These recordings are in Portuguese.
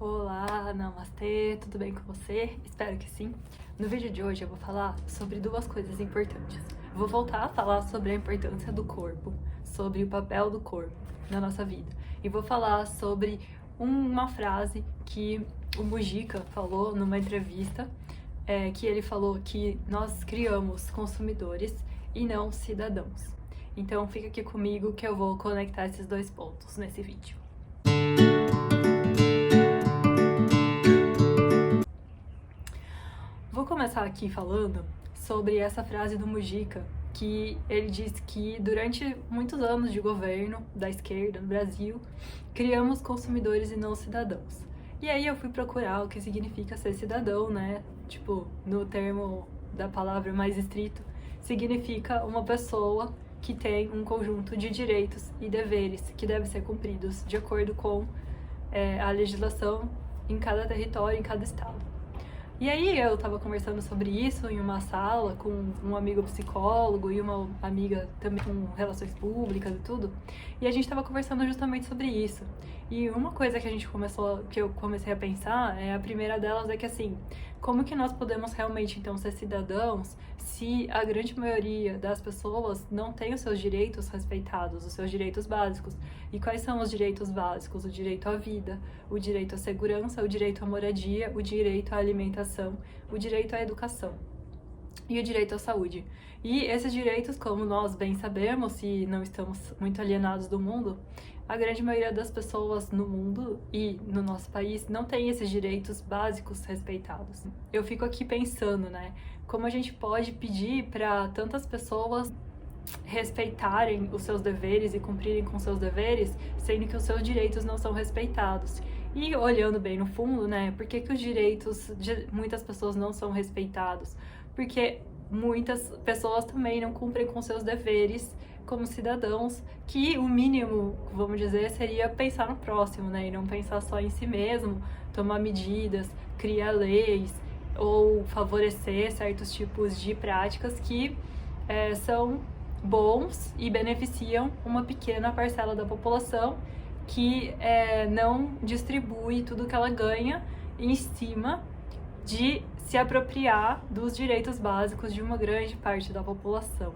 Olá, namastê, tudo bem com você? Espero que sim. No vídeo de hoje eu vou falar sobre duas coisas importantes. Vou voltar a falar sobre a importância do corpo, sobre o papel do corpo na nossa vida. E vou falar sobre uma frase que o Mujica falou numa entrevista, que ele falou que nós criamos consumidores e não cidadãos. Então fica aqui comigo que eu vou conectar esses dois pontos nesse vídeo. Vou começar aqui falando sobre essa frase do Mujica, que ele diz que durante muitos anos de governo da esquerda no Brasil, criamos consumidores e não cidadãos. E aí eu fui procurar o que significa ser cidadão, né? Tipo, no termo da palavra mais estrito, significa uma pessoa que tem um conjunto de direitos e deveres que devem ser cumpridos de acordo com a legislação em cada território, em cada estado. E aí eu tava conversando sobre isso em uma sala com um amigo psicólogo e uma amiga também com relações públicas e tudo. E a gente tava conversando justamente sobre isso. E uma coisa que eu comecei a pensar, a primeira delas é que assim, como que nós podemos realmente então ser cidadãos se a grande maioria das pessoas não tem os seus direitos respeitados, os seus direitos básicos? E quais são os direitos básicos? O direito à vida, o direito à segurança, o direito à moradia, o direito à alimentação, o direito à educação e o direito à saúde. E esses direitos, como nós bem sabemos, se não estamos muito alienados do mundo, a grande maioria das pessoas no mundo e no nosso país não tem esses direitos básicos respeitados. Eu fico aqui pensando, né, como a gente pode pedir para tantas pessoas respeitarem os seus deveres e cumprirem com seus deveres, sendo que os seus direitos não são respeitados. E olhando bem no fundo, né, por que os direitos de muitas pessoas não são respeitados? Porque muitas pessoas também não cumprem com seus deveres como cidadãos, que o mínimo, vamos dizer, seria pensar no próximo, né, e não pensar só em si mesmo, tomar medidas, criar leis ou favorecer certos tipos de práticas que são bons e beneficiam uma pequena parcela da população que não distribui tudo que ela ganha em cima de se apropriar dos direitos básicos de uma grande parte da população.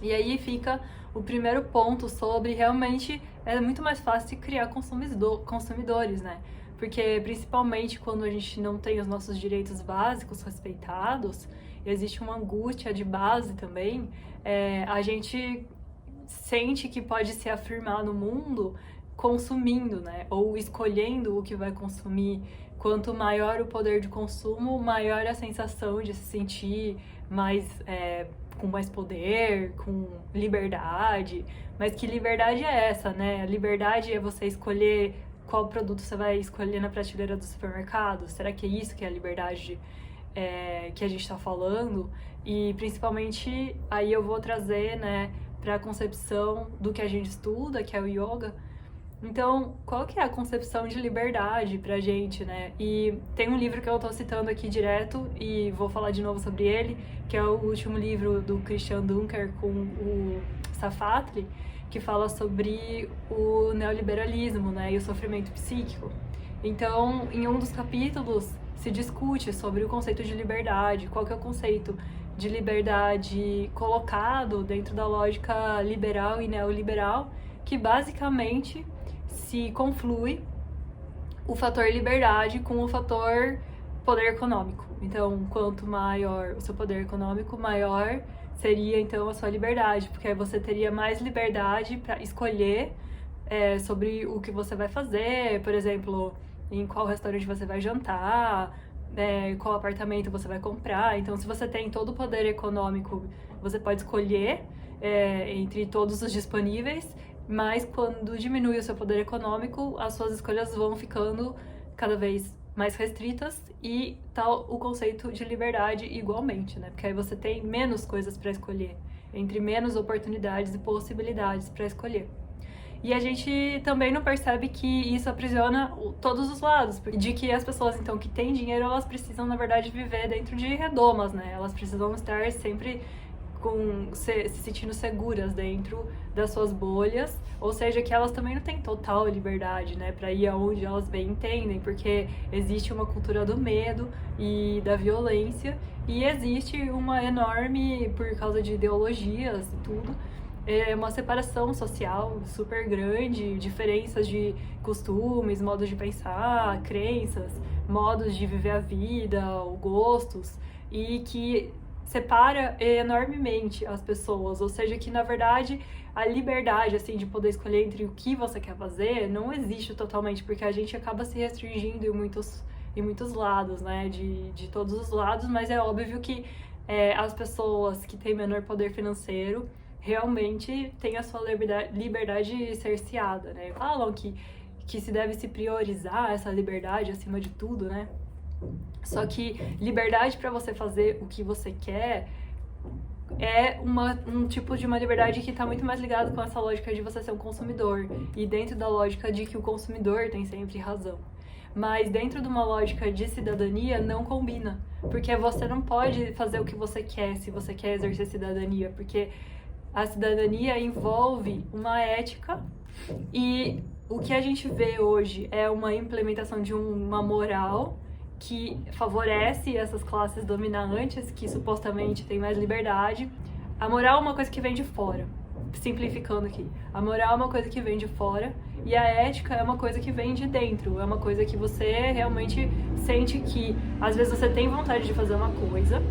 E aí fica o primeiro ponto sobre realmente é muito mais fácil criar consumidores, né? Porque principalmente quando a gente não tem os nossos direitos básicos respeitados, existe uma angústia de base também, a gente sente que pode se afirmar no mundo consumindo, né? Ou escolhendo o que vai consumir. Quanto maior o poder de consumo, maior a sensação de se sentir mais com mais poder, com liberdade. Mas que liberdade é essa, né? A liberdade é você escolher qual produto você vai escolher na prateleira do supermercado? Será que é isso que é a liberdade que a gente está falando? E principalmente aí eu vou trazer, né, para a concepção do que a gente estuda, que é o yoga. Então, qual que é a concepção de liberdade pra gente, né? E tem um livro que eu tô citando aqui direto e vou falar de novo sobre ele, que é o último livro do Christian Dunker com o Safatli, que fala sobre o neoliberalismo, né, e o sofrimento psíquico. Então, em um dos capítulos se discute sobre o conceito de liberdade, qual que é o conceito de liberdade colocado dentro da lógica liberal e neoliberal, que basicamente se conflui o fator liberdade com o fator poder econômico. Então, quanto maior o seu poder econômico, maior seria então a sua liberdade, porque aí você teria mais liberdade para escolher sobre o que você vai fazer, por exemplo, em qual restaurante você vai jantar, qual apartamento você vai comprar. Então, se você tem todo o poder econômico, você pode escolher entre todos os disponíveis, mas quando diminui o seu poder econômico, as suas escolhas vão ficando cada vez mais restritas e tal o conceito de liberdade igualmente, né? Porque aí você tem menos coisas para escolher, entre menos oportunidades e possibilidades para escolher. E a gente também não percebe que isso aprisiona todos os lados, de que as pessoas, então, que têm dinheiro, elas precisam, na verdade, viver dentro de redomas, né? Elas precisam estar sempre se sentindo seguras dentro das suas bolhas, ou seja, que elas também não têm total liberdade, né, para ir aonde elas bem entendem, porque existe uma cultura do medo e da violência, e existe uma enorme, por causa de ideologias e tudo, uma separação social super grande, diferenças de costumes, modos de pensar, crenças, modos de viver a vida, gostos, e que separa enormemente as pessoas, ou seja, que na verdade a liberdade, assim, de poder escolher entre o que você quer fazer não existe totalmente, porque a gente acaba se restringindo em muitos lados, né, de todos os lados, mas é óbvio que as pessoas que têm menor poder financeiro realmente têm a sua liberdade cerceada, né, falam que se deve se priorizar essa liberdade acima de tudo, né. Só que liberdade para você fazer o que você quer é um tipo de uma liberdade que está muito mais ligado com essa lógica de você ser um consumidor e dentro da lógica de que o consumidor tem sempre razão. Mas dentro de uma lógica de cidadania não combina, porque você não pode fazer o que você quer se você quer exercer cidadania, porque a cidadania envolve uma ética e o que a gente vê hoje é uma implementação de uma moral que favorece essas classes dominantes, que supostamente têm mais liberdade. A moral é uma coisa que vem de fora, simplificando aqui. A moral é uma coisa que vem de fora e a ética é uma coisa que vem de dentro. É uma coisa que você realmente sente que, às vezes, você tem vontade de fazer uma coisa,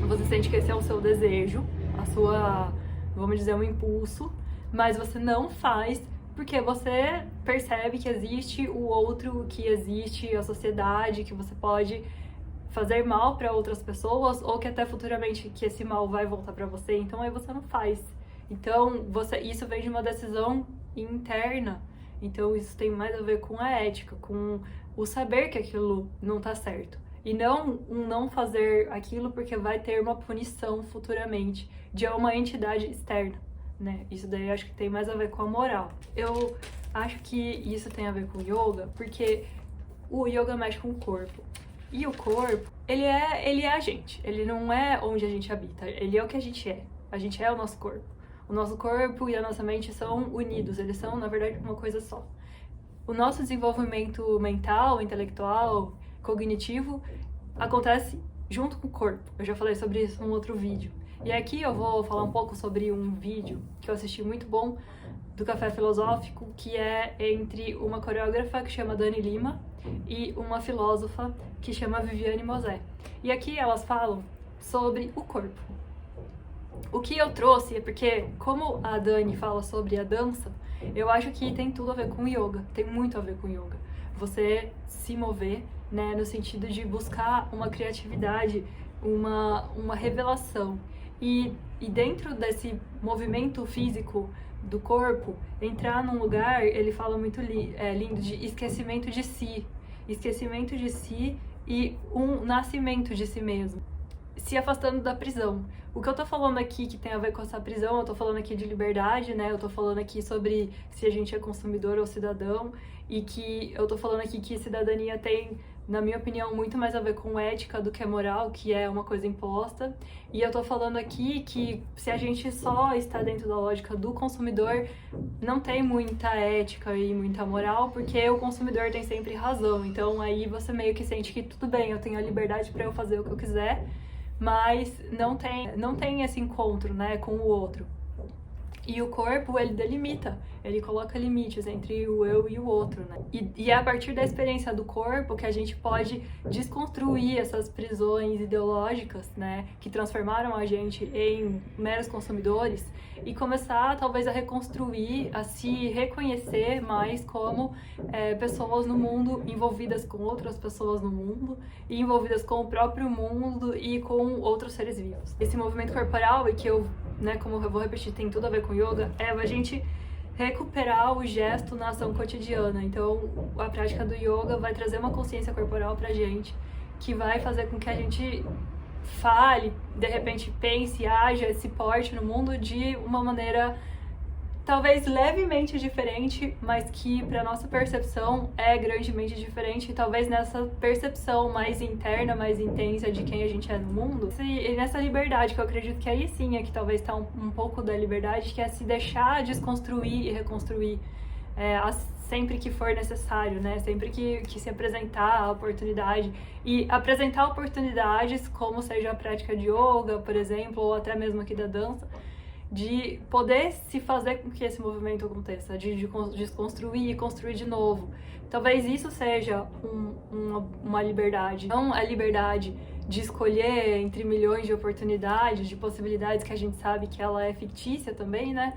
você sente que esse é o seu desejo, a sua, vamos dizer, um impulso, mas você não faz porque você percebe que existe o outro, que existe a sociedade, que você pode fazer mal para outras pessoas ou que até futuramente que esse mal vai voltar para você, então aí você não faz. Então, isso vem de uma decisão interna. Então, isso tem mais a ver com a ética, com o saber que aquilo não tá certo. E não fazer aquilo porque vai ter uma punição futuramente de uma entidade externa. Né? Isso daí eu acho que tem mais a ver com a moral. Eu acho que isso tem a ver com yoga, porque o yoga mexe com o corpo. E o corpo, ele é a gente. Ele não é onde a gente habita, ele é o que a gente é. A gente é o nosso corpo. O nosso corpo e a nossa mente são unidos, eles são, na verdade, uma coisa só. O nosso desenvolvimento mental, intelectual, cognitivo, acontece junto com o corpo. Eu já falei sobre isso num outro vídeo. E aqui eu vou falar um pouco sobre um vídeo que eu assisti muito bom do Café Filosófico, que é entre uma coreógrafa que chama Dani Lima e uma filósofa que chama Viviane Mosé. E aqui elas falam sobre o corpo. O que eu trouxe é porque, como a Dani fala sobre a dança, eu acho que tem tudo a ver com yoga, tem muito a ver com yoga. Você se mover, né, no sentido de buscar uma criatividade, uma revelação. E dentro desse movimento físico do corpo, entrar num lugar, ele fala muito lindo, de esquecimento de si. Esquecimento de si e um nascimento de si mesmo. Se afastando da prisão. O que eu tô falando aqui que tem a ver com essa prisão, eu tô falando aqui de liberdade, né? Eu tô falando aqui sobre se a gente é consumidor ou cidadão, e que eu tô falando aqui que cidadania tem, na minha opinião, muito mais a ver com ética do que moral, que é uma coisa imposta. E eu tô falando aqui que se a gente só está dentro da lógica do consumidor, não tem muita ética e muita moral, porque o consumidor tem sempre razão. Então aí você meio que sente que tudo bem, eu tenho a liberdade para eu fazer o que eu quiser, mas não tem esse encontro, né, com o outro. E o corpo, ele delimita, ele coloca limites entre o eu e o outro, né? E é a partir da experiência do corpo que a gente pode desconstruir essas prisões ideológicas, né? Que transformaram a gente em meros consumidores e começar, talvez, a reconstruir, a se reconhecer mais como pessoas no mundo, envolvidas com outras pessoas no mundo e envolvidas com o próprio mundo e com outros seres vivos. Esse movimento corporal, e que eu, né, como eu vou repetir, tem tudo a ver com yoga, é a gente recuperar o gesto na ação cotidiana. Então, a prática do yoga vai trazer uma consciência corporal pra gente, que vai fazer com que a gente fale, de repente pense, haja, se porte no mundo de uma maneira talvez levemente diferente, mas que para nossa percepção é grandemente diferente, e talvez nessa percepção mais interna, mais intensa de quem a gente é no mundo, e nessa liberdade, que eu acredito que aí sim é que talvez tá um pouco da liberdade, que é se deixar desconstruir e reconstruir sempre que for necessário, né? Sempre que se apresentar a oportunidade, e apresentar oportunidades como seja a prática de yoga, por exemplo, ou até mesmo aqui da dança, de poder se fazer com que esse movimento aconteça, de desconstruir e construir de novo. Talvez isso seja uma liberdade, não a liberdade de escolher entre milhões de oportunidades, de possibilidades que a gente sabe que ela é fictícia também, né?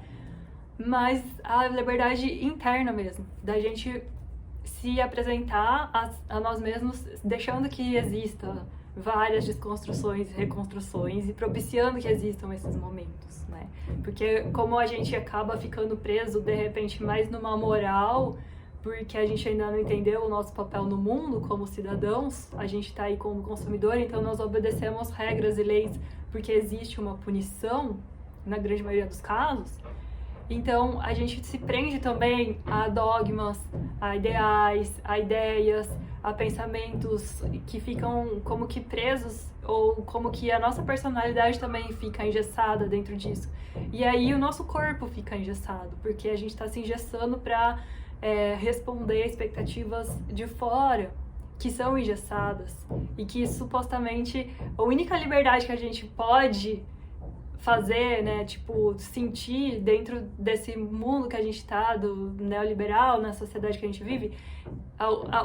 Mas a liberdade interna mesmo, da gente se apresentar a nós mesmos, deixando que exista várias desconstruções e reconstruções e propiciando que existam esses momentos, né? Porque como a gente acaba ficando preso, de repente, mais numa moral, porque a gente ainda não entendeu o nosso papel no mundo como cidadãos, a gente tá aí como consumidor, então nós obedecemos regras e leis porque existe uma punição, na grande maioria dos casos. Então, a gente se prende também a dogmas, a ideais, a ideias, a pensamentos que ficam como que presos, ou como que a nossa personalidade também fica engessada dentro disso. E aí o nosso corpo fica engessado, porque a gente está se engessando para responder a expectativas de fora, que são engessadas, e que supostamente a única liberdade que a gente pode fazer, né, tipo, sentir dentro desse mundo que a gente tá, do neoliberal, na sociedade que a gente vive,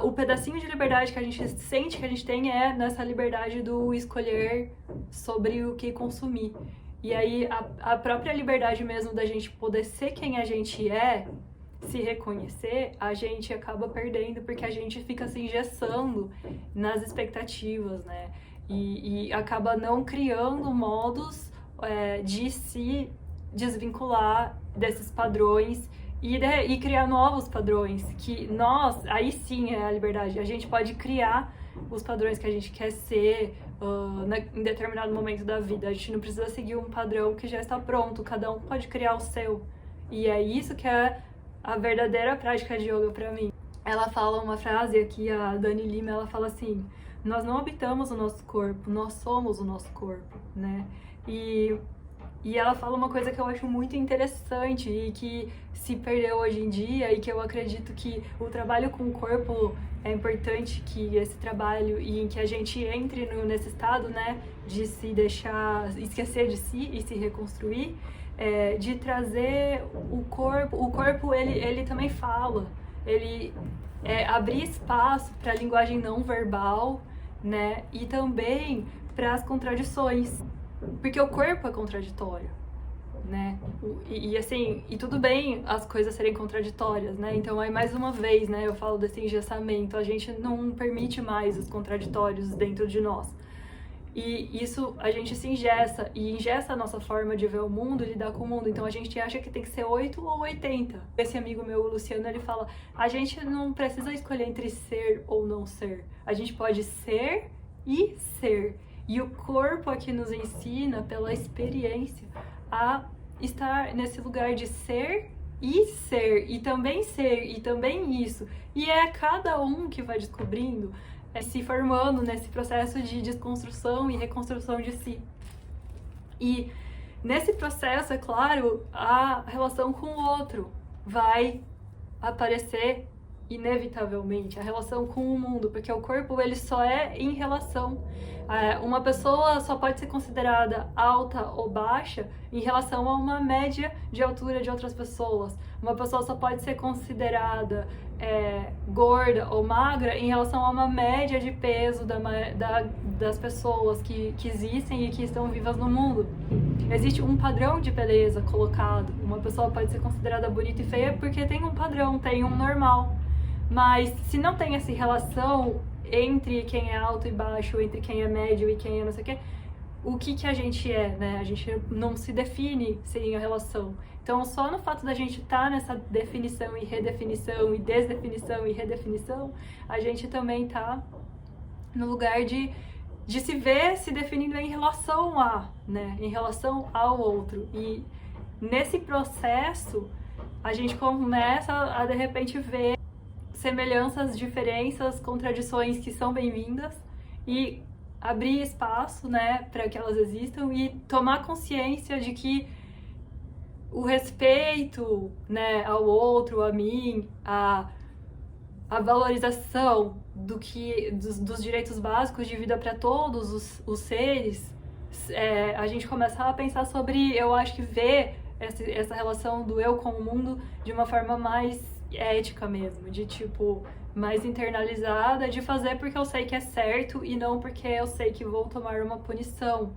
o pedacinho de liberdade que a gente sente que a gente tem é nessa liberdade do escolher sobre o que consumir. E aí a própria liberdade mesmo da gente poder ser quem a gente é, se reconhecer, a gente acaba perdendo, porque a gente fica se engessando nas expectativas, né, e acaba não criando modos de se desvincular desses padrões e criar novos padrões, que nós, aí sim é a liberdade, a gente pode criar os padrões que a gente quer ser em determinado momento da vida, a gente não precisa seguir um padrão que já está pronto, cada um pode criar o seu, e é isso que é a verdadeira prática de yoga para mim. Ela fala uma frase aqui, a Dani Lima, ela fala assim: nós não habitamos o nosso corpo, nós somos o nosso corpo, né? E ela fala uma coisa que eu acho muito interessante e que se perdeu hoje em dia, e que eu acredito que o trabalho com o corpo é importante, que esse trabalho, e em que a gente entre nesse estado, né, de se deixar esquecer de si e se reconstruir, de trazer o corpo ele também fala, ele abrir espaço para a linguagem não verbal, né, e também para as contradições. Porque o corpo é contraditório, né? E assim, e tudo bem as coisas serem contraditórias, né? Então aí mais uma vez, né, eu falo desse engessamento, a gente não permite mais os contraditórios dentro de nós. E isso, a gente se engessa, e engessa a nossa forma de ver o mundo, lidar com o mundo. Então a gente acha que tem que ser 8 ou 80. Esse amigo meu, o Luciano, ele fala: a gente não precisa escolher entre ser ou não ser. A gente pode ser e ser. E o corpo aqui nos ensina, pela experiência, a estar nesse lugar de ser, e também isso. E é cada um que vai descobrindo, se formando nesse processo de desconstrução e reconstrução de si. E nesse processo, é claro, a relação com o outro vai aparecer inevitavelmente, a relação com o mundo, porque o corpo ele só é em relação. Uma pessoa só pode ser considerada alta ou baixa em relação a uma média de altura de outras pessoas. Uma pessoa só pode ser considerada gorda ou magra em relação a uma média de peso das pessoas que existem e que estão vivas no mundo. Existe um padrão de beleza colocado. Uma pessoa pode ser considerada bonita e feia porque tem um padrão, tem um normal. Mas se não tem essa relação entre quem é alto e baixo, entre quem é médio e quem é não sei o que a gente é, né? A gente não se define sem a relação. Então, só no fato da gente estar nessa definição e redefinição e desdefinição e redefinição, a gente também tá no lugar de se ver se definindo em relação a, né? Em relação ao outro. E nesse processo, a gente começa a de repente ver semelhanças, diferenças, contradições que são bem-vindas e abrir espaço, né, para que elas existam e tomar consciência de que o respeito, né, ao outro, a mim, a valorização dos direitos básicos de vida para todos os seres, a gente começa a pensar sobre, eu acho que ver essa relação do eu com o mundo de uma forma mais ética mesmo, de tipo, mais internalizada, de fazer porque eu sei que é certo e não porque eu sei que vou tomar uma punição.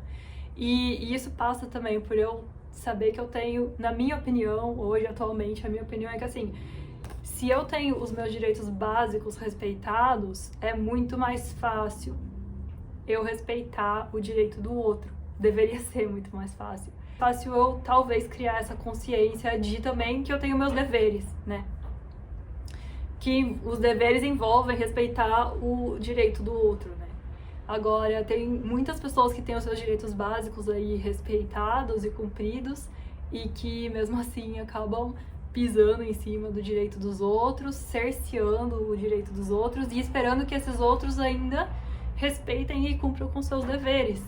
E isso passa também por eu saber que eu tenho, na minha opinião, hoje, atualmente, a minha opinião é que assim, se eu tenho os meus direitos básicos respeitados, é muito mais fácil eu respeitar o direito do outro. Deveria ser muito mais fácil. Fácil eu, talvez, criar essa consciência de também que eu tenho meus deveres, né? Que os deveres envolvem respeitar o direito do outro, né? Agora, tem muitas pessoas que têm os seus direitos básicos aí respeitados e cumpridos e que, mesmo assim, acabam pisando em cima do direito dos outros, cerceando o direito dos outros e esperando que esses outros ainda respeitem e cumpram com seus deveres,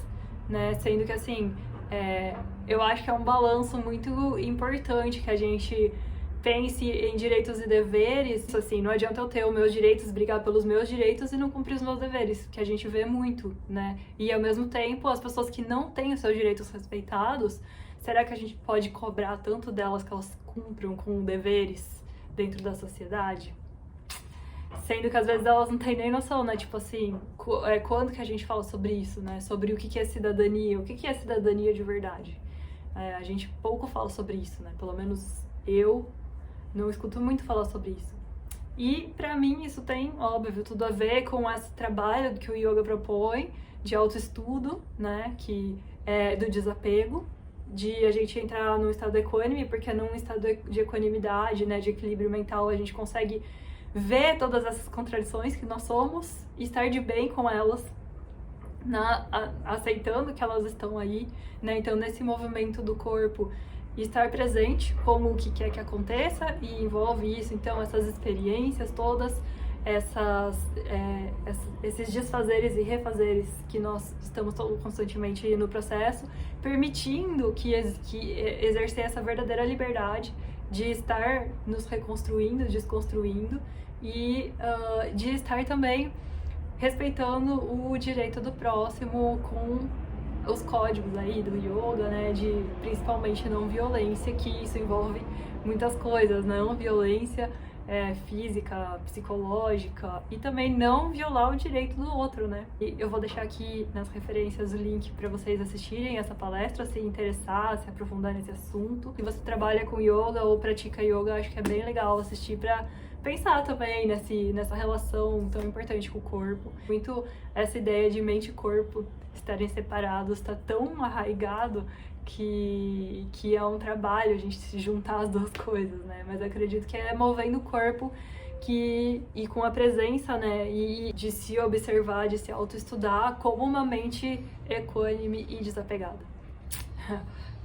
né? Sendo que, assim, eu acho que é um balanço muito importante que a gente pense em direitos e deveres. Assim, não adianta eu ter os meus direitos, brigar pelos meus direitos e não cumprir os meus deveres, que a gente vê muito, né? E, ao mesmo tempo, as pessoas que não têm os seus direitos respeitados, será que a gente pode cobrar tanto delas que elas cumpram com deveres dentro da sociedade? Sendo que às vezes elas não têm nem noção, né? Tipo assim, quando que a gente fala sobre isso, né? Sobre o que é cidadania, o que é cidadania de verdade. A gente pouco fala sobre isso, né? Pelo menos eu não escuto muito falar sobre isso. E pra mim isso tem, óbvio, tudo a ver com esse trabalho que o yoga propõe de autoestudo, né? Que é do desapego, de a gente entrar num estado equânime, porque num estado de equanimidade, né? De equilíbrio mental, a gente consegue ver todas essas contradições que nós somos e estar de bem com elas, aceitando que elas estão aí, né? Então, nesse movimento do corpo, estar presente como o que quer que aconteça e envolve isso, então, essas experiências todas, esses desfazeres e refazeres que nós estamos constantemente no processo, permitindo que exercer essa verdadeira liberdade de estar nos reconstruindo, desconstruindo e de estar também respeitando o direito do próximo com os códigos aí do yoga, né, de principalmente não violência, que isso envolve muitas coisas, não violência física, psicológica e também não violar o direito do outro, né. E eu vou deixar aqui nas referências o link para vocês assistirem essa palestra, se interessar, se aprofundar nesse assunto. Se você trabalha com yoga ou pratica yoga, acho que é bem legal assistir para pensar também nessa relação tão importante com o corpo. Muito essa ideia de mente e corpo estarem separados está tão arraigado que é um trabalho a gente se juntar as duas coisas, né? Mas eu acredito que é movendo o corpo e com a presença, né? E de se observar, de se autoestudar como uma mente equânime e desapegada.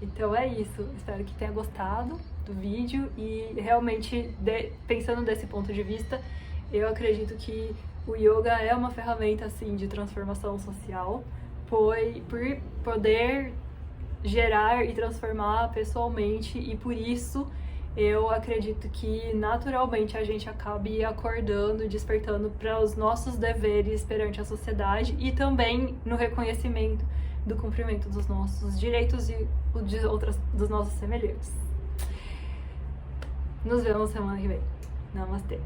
Então é isso. Espero que tenha gostado do vídeo e realmente, pensando desse ponto de vista, eu acredito que o yoga é uma ferramenta, assim, de transformação social por poder gerar e transformar pessoalmente e por isso eu acredito que naturalmente a gente acabe acordando e despertando para os nossos deveres perante a sociedade e também no reconhecimento do cumprimento dos nossos direitos e dos nossos semelhantes. Nos vemos semana que vem. Namastê.